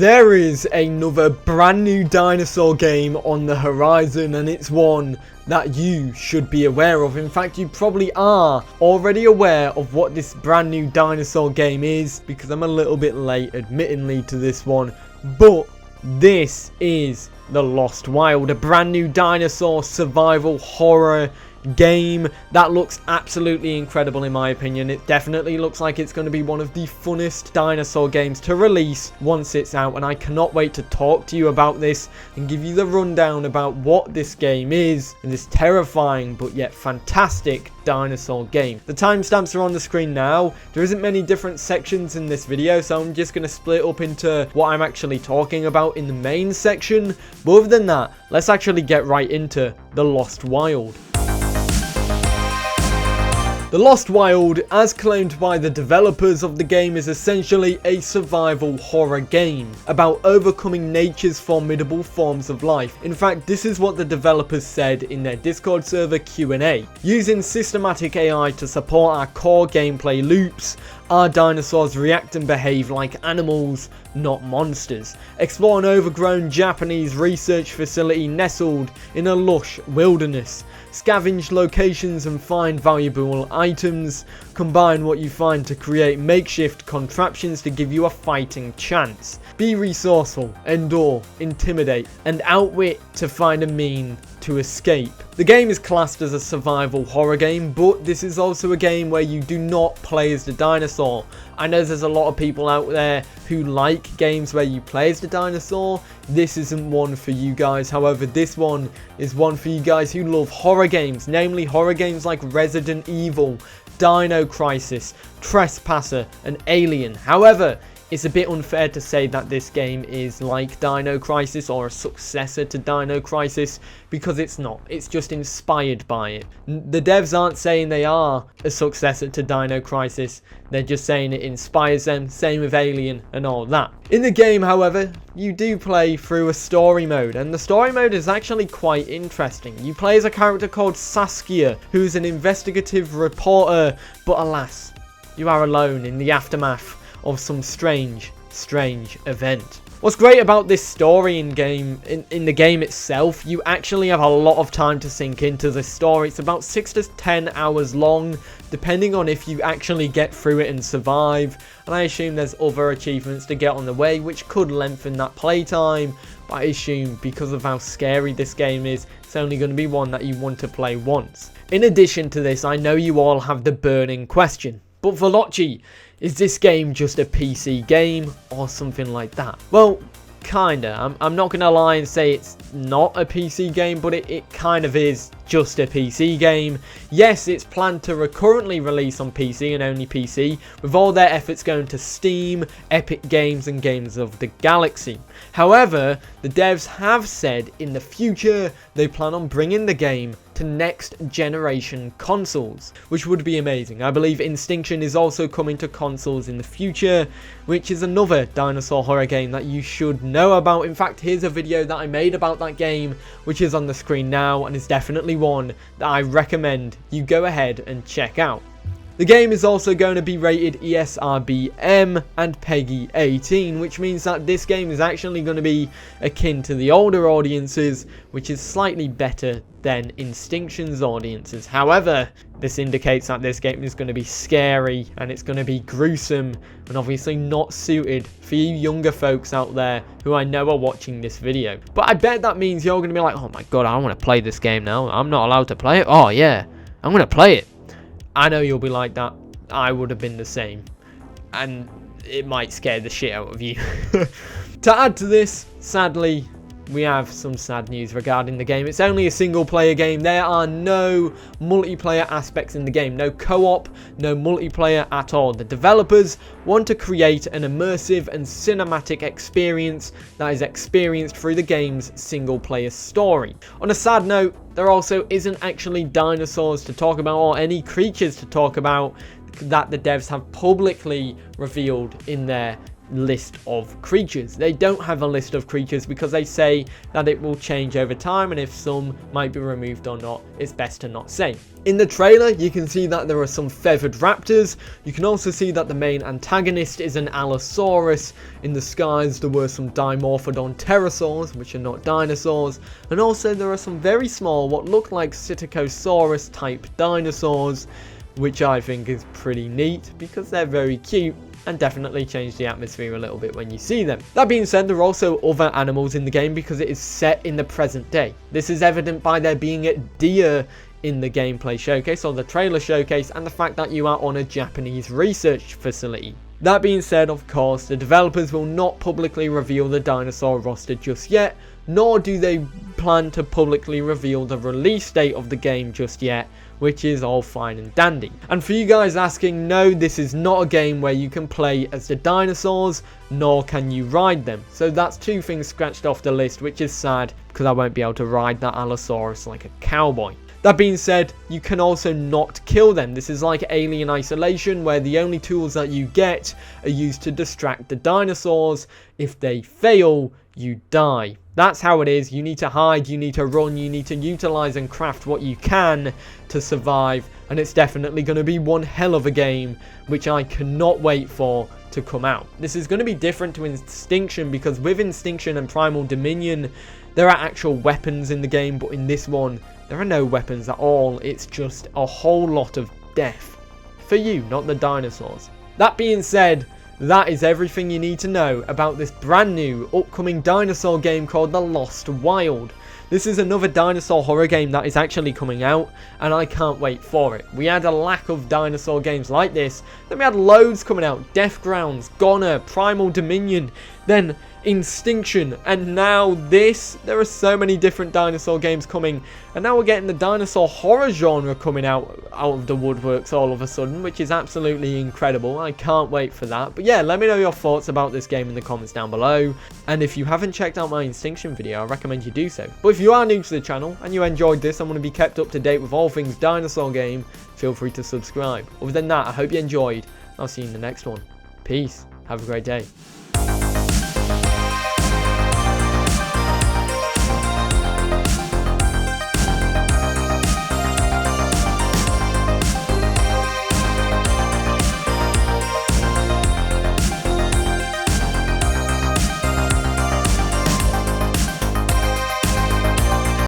There is another brand new dinosaur game on the horizon, and it's one that you should be aware of. In fact, you probably are already aware of what this brand new dinosaur game is, because I'm a little bit late admittingly to this one, but this is The Lost Wild, a brand new dinosaur survival horror game that looks absolutely incredible in my opinion. It definitely looks like it's going to be one of the funnest dinosaur games to release once it's out, and I cannot wait to talk to you about this and give you the rundown about what this game is and this terrifying but yet fantastic dinosaur game. The timestamps are on the screen now. There isn't many different sections in this video, so I'm just going to split up into what I'm actually talking about in the main section. But other than that, let's actually get right into The Lost Wild. The Lost Wild, as claimed by the developers of the game, is essentially a survival horror game about overcoming nature's formidable forms of life. In fact, this is what the developers said in their Discord server Q&A. Using systematic AI to support our core gameplay loops, our dinosaurs react and behave like animals, not monsters. Explore an overgrown Japanese research facility nestled in a lush wilderness. Scavenge locations and find valuable items. Combine what you find to create makeshift contraptions to give you a fighting chance. Be resourceful, endure, intimidate, and outwit to find a mean to escape. The game is classed as a survival horror game, but this is also a game where you do not play as the dinosaur. I know there's a lot of people out there who like games where you play as the dinosaur. This isn't one for you guys. However, this one is one for you guys who love horror games, namely horror games like Resident Evil, Dino Crisis, Trespasser, and Alien. However, it's a bit unfair to say that this game is like Dino Crisis or a successor to Dino Crisis, because it's not. It's just inspired by it. The devs aren't saying they are a successor to Dino Crisis. They're just saying it inspires them. Same with Alien and all that. In the game, however, you do play through a story mode, and the story mode is actually quite interesting. You play as a character called Saskia, who's an investigative reporter, but alas, you are alone in the aftermath of some strange event. What's great about this story in the game itself, you actually have a lot of time to sink into this story. It's about 6 to 10 hours long, depending on if you actually get through it and survive. And I assume there's other achievements to get on the way, which could lengthen that playtime. But I assume because of how scary this game is, it's only going to be one that you want to play once. In addition to this, I know you all have the burning question, but Velocci, is this game just a PC game or something like that? Well, kinda. I'm not gonna lie and say it's not a PC game, but it kind of is just a PC game. Yes, it's planned to currently release on PC and only PC, with all their efforts going to Steam, Epic Games, and Games of the Galaxy. However, the devs have said in the future they plan on bringing the game to next generation consoles, which would be amazing. I believe Instinction is also coming to consoles in the future, which is another dinosaur horror game that you should know about. In fact, here's a video that I made about that game, which is on the screen now, and is definitely one that I recommend you go ahead and check out. The game is also going to be rated ESRB-M and PEGI 18, which means that this game is actually going to be akin to the older audiences, which is slightly better than Instinction's audiences. However, this indicates that this game is going to be scary and it's going to be gruesome and obviously not suited for you younger folks out there who I know are watching this video. But I bet that means you're going to be like, oh my god, I want to play this game now. I'm not allowed to play it? Oh yeah, I'm going to play it. I know you'll be like that. I would have been the same. And it might scare the shit out of you. To add to this, sadly, we have some sad news regarding the game. It's only a single player game. There are no multiplayer aspects in the game. No co-op, no multiplayer at all. The developers want to create an immersive and cinematic experience that is experienced through the game's single player story. On a sad note, there also isn't actually dinosaurs to talk about or any creatures to talk about that the devs have publicly revealed in their list of creatures. They don't have a list of creatures because they say that it will change over time, and if some might be removed or not, it's best to not say. In the trailer, you can see that there are some feathered raptors. You can also see that the main antagonist is an Allosaurus. In the skies, there were some dimorphodon pterosaurs, which are not dinosaurs. And also, there are some very small, what look like Psittacosaurus type dinosaurs, which I think is pretty neat because they're very cute and definitely change the atmosphere a little bit when you see them. That being said, there are also other animals in the game because it is set in the present day. This is evident by there being a deer in the gameplay showcase or the trailer showcase, and the fact that you are on a Japanese research facility. That being said, of course, the developers will not publicly reveal the dinosaur roster just yet, nor do they plan to publicly reveal the release date of the game just yet, which is all fine and dandy. And for you guys asking, no, this is not a game where you can play as the dinosaurs, nor can you ride them. So that's two things scratched off the list, which is sad because I won't be able to ride that Allosaurus like a cowboy. That being said, you can also not kill them. This is like Alien Isolation, where the only tools that you get are used to distract the dinosaurs. If they fail, you die. That's how it is. You need to hide, you need to run, you need to utilize and craft what you can to survive. And it's definitely going to be one hell of a game, which I cannot wait for to come out. This is going to be different to Extinction, because with Extinction and Primal Dominion, there are actual weapons in the game, but in this one, there are no weapons at all. It's just a whole lot of death. For you, not the dinosaurs. That being said, that is everything you need to know about this brand new upcoming dinosaur game called The Lost Wild. This is another dinosaur horror game that is actually coming out, and I can't wait for it. We had a lack of dinosaur games like this, then we had loads coming out. Death Grounds, Goner, Primal Dominion, then Extinction, and now this. There are so many different dinosaur games coming, and now we're getting the dinosaur horror genre coming out of the woodworks all of a sudden, which is absolutely incredible. I can't wait for that. But yeah, let me know your thoughts about this game in the comments down below, and if you haven't checked out my Extinction video, I recommend you do so. But if you are new to the channel and you enjoyed this and want to be kept up to date with all things dinosaur game, feel free to subscribe. Other than that, I hope you enjoyed. I'll see you in the next one. Peace. Have a great day.